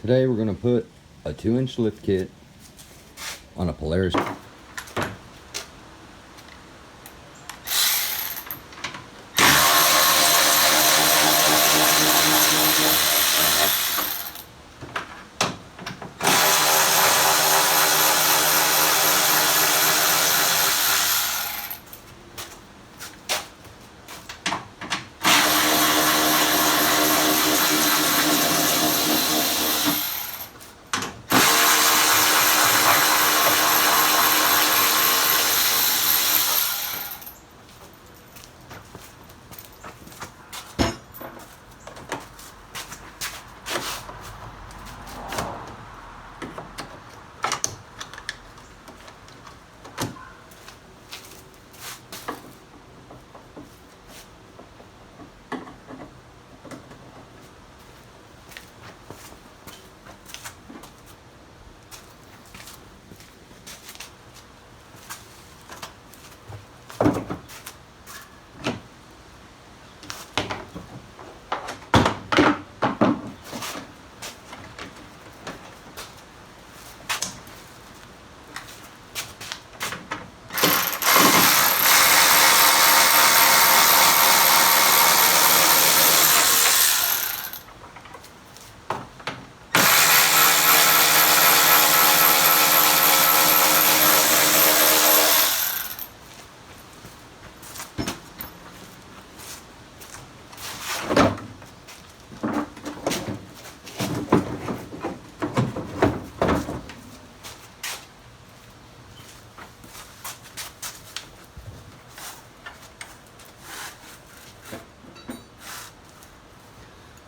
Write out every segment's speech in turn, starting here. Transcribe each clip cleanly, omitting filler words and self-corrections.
Today we're going to put a 2-inch lift kit on a Polaris.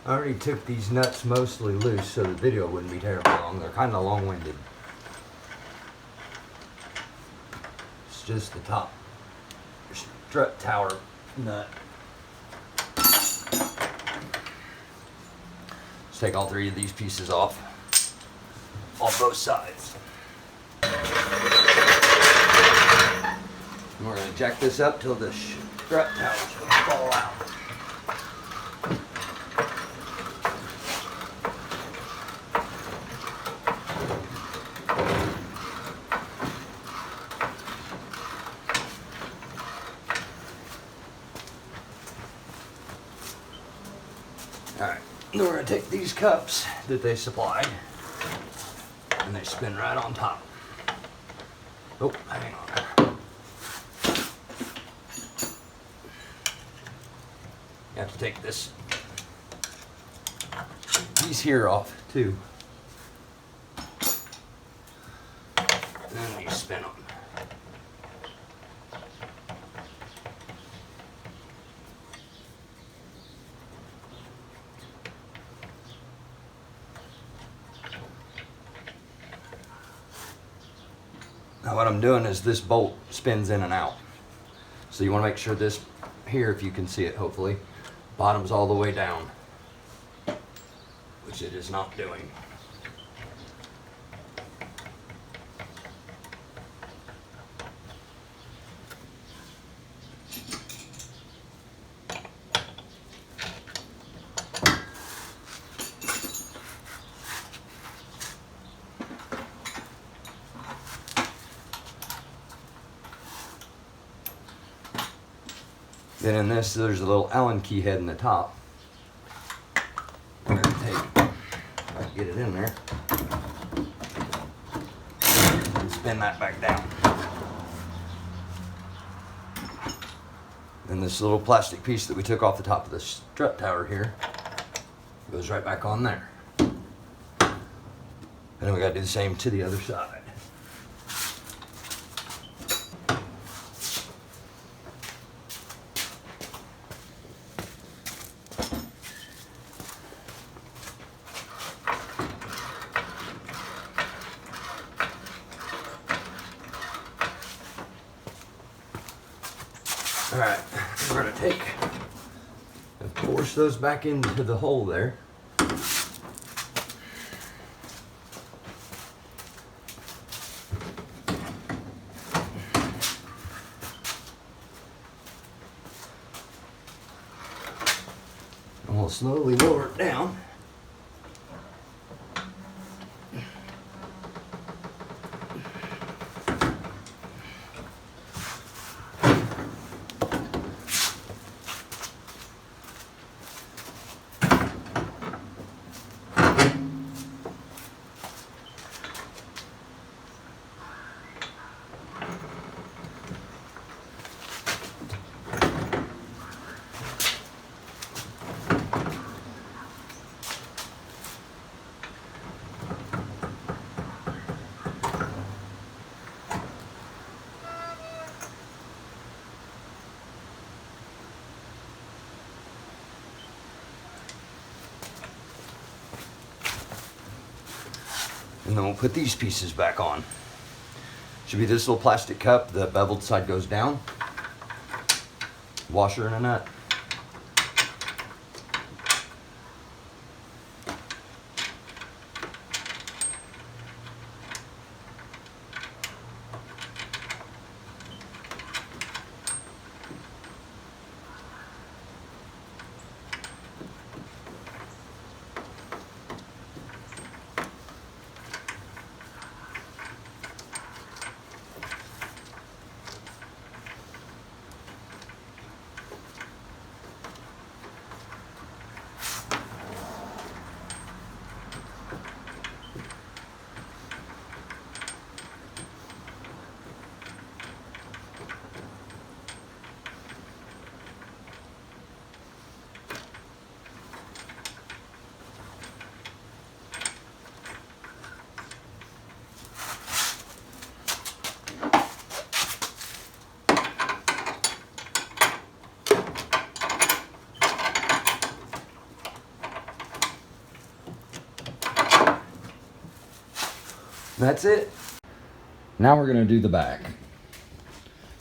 I already took these nuts mostly loose so the video wouldn't be terribly long. They're kind of long-winded. It's just the top strut tower nut. Let's take all three of these pieces off on both sides. And we're going to jack this up till the strut towers fall out. Alright, then we're going to take these cups that they supplied and they spin right on top. Oh, hang on. You have to take these here off too. And then you spin them. Now what I'm doing is this bolt spins in and out. So you want to make sure this here, if you can see it hopefully, bottom's all the way down, which it is not doing. Then in this, there's a little Allen key head in the top. I'm going to take, if I can get it in there, and spin that back down. Then this little plastic piece that we took off the top of the strut tower here goes right back on there. And then we got to do the same to the other side. Alright, we're going to take and force those back into the hole there. And we'll slowly lower it down. And then we'll put these pieces back on. Should be this little plastic cup. The beveled side goes down. Washer and a nut. That's it. Now we're going to do the back.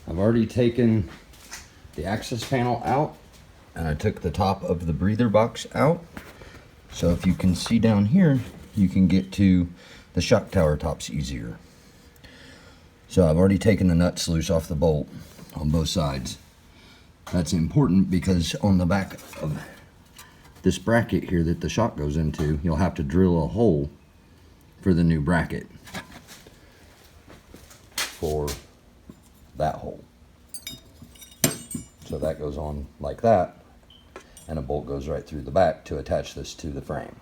I've already taken the access panel out, and I took the top of the breather box out. So if you can see down here, you can get to the shock tower tops easier. So I've already taken the nuts loose off the bolt on both sides. That's important because on the back of this bracket here that the shock goes into, you'll have to drill a hole for the new bracket for that hole. So that goes on like that, and a bolt goes right through the back to attach this to the frame.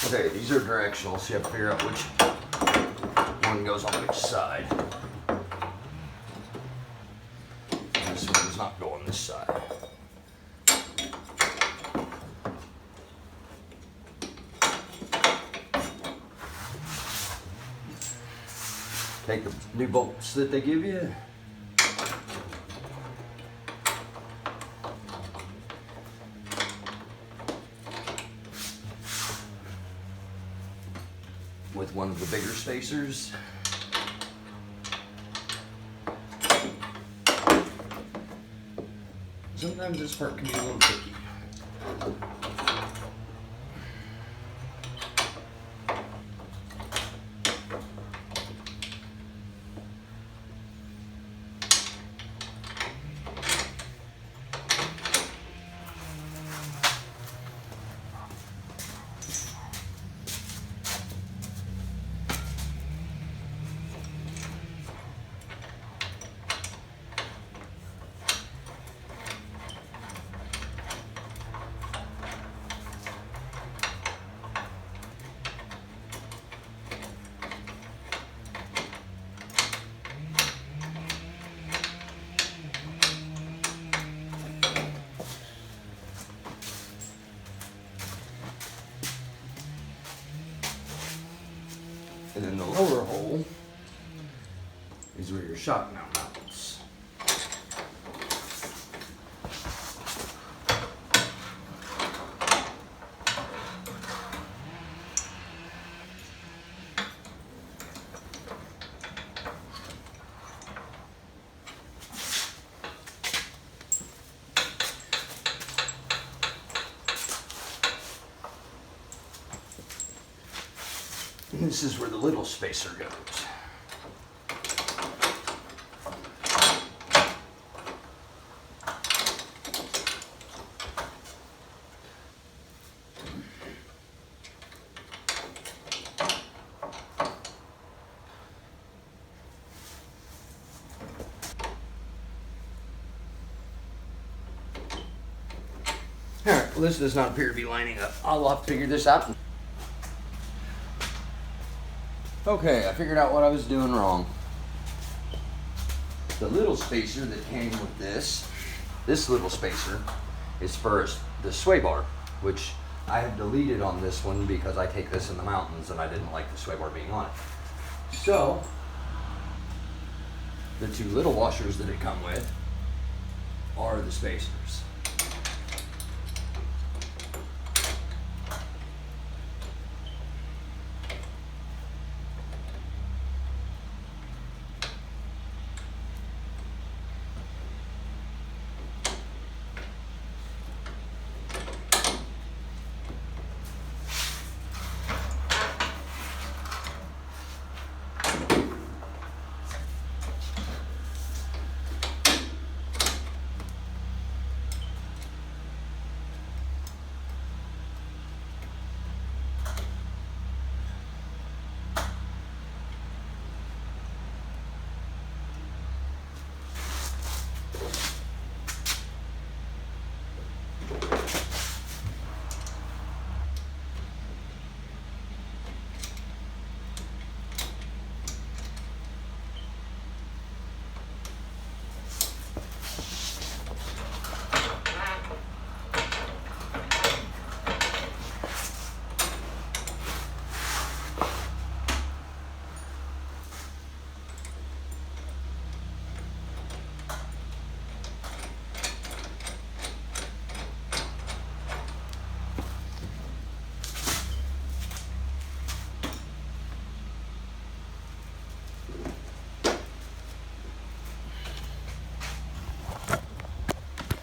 Okay, these are directional, so you have to figure out which one goes on which side. This one does not go on this side. Take the new bolts that they give you. With one of the bigger spacers. Sometimes this part can be a little tricky. And then the lower hole is where your shock mount mounts. And this is where the little spacer goes. Alright, well this does not appear to be lining up. I'll have to figure this out. Okay, I figured out what I was doing wrong. The little spacer that came with this little spacer is for the sway bar, which I have deleted on this one because I take this in the mountains and I didn't like the sway bar being on it. So, the two little washers that it come with are the spacers.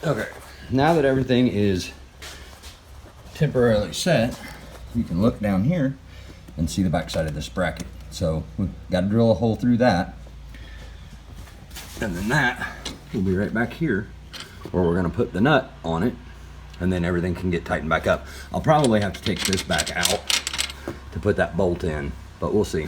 Okay, now that everything is temporarily set, you can look down here and see the backside of this bracket. So we've got to drill a hole through that. And then that will be right back here where we're going to put the nut on it, and then everything can get tightened back up. I'll probably have to take this back out to put that bolt in, but we'll see.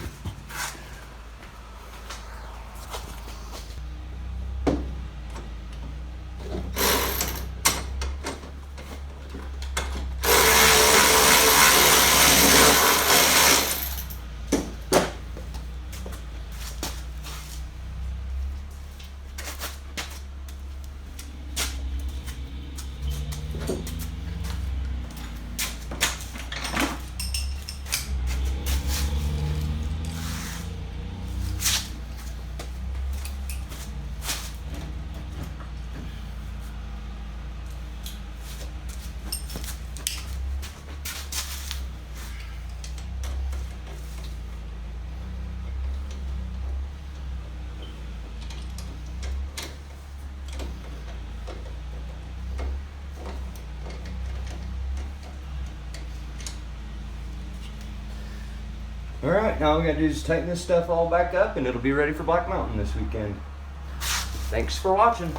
All right, now all we gotta do is tighten this stuff all back up and it'll be ready for Black Mountain this weekend. Thanks for watching.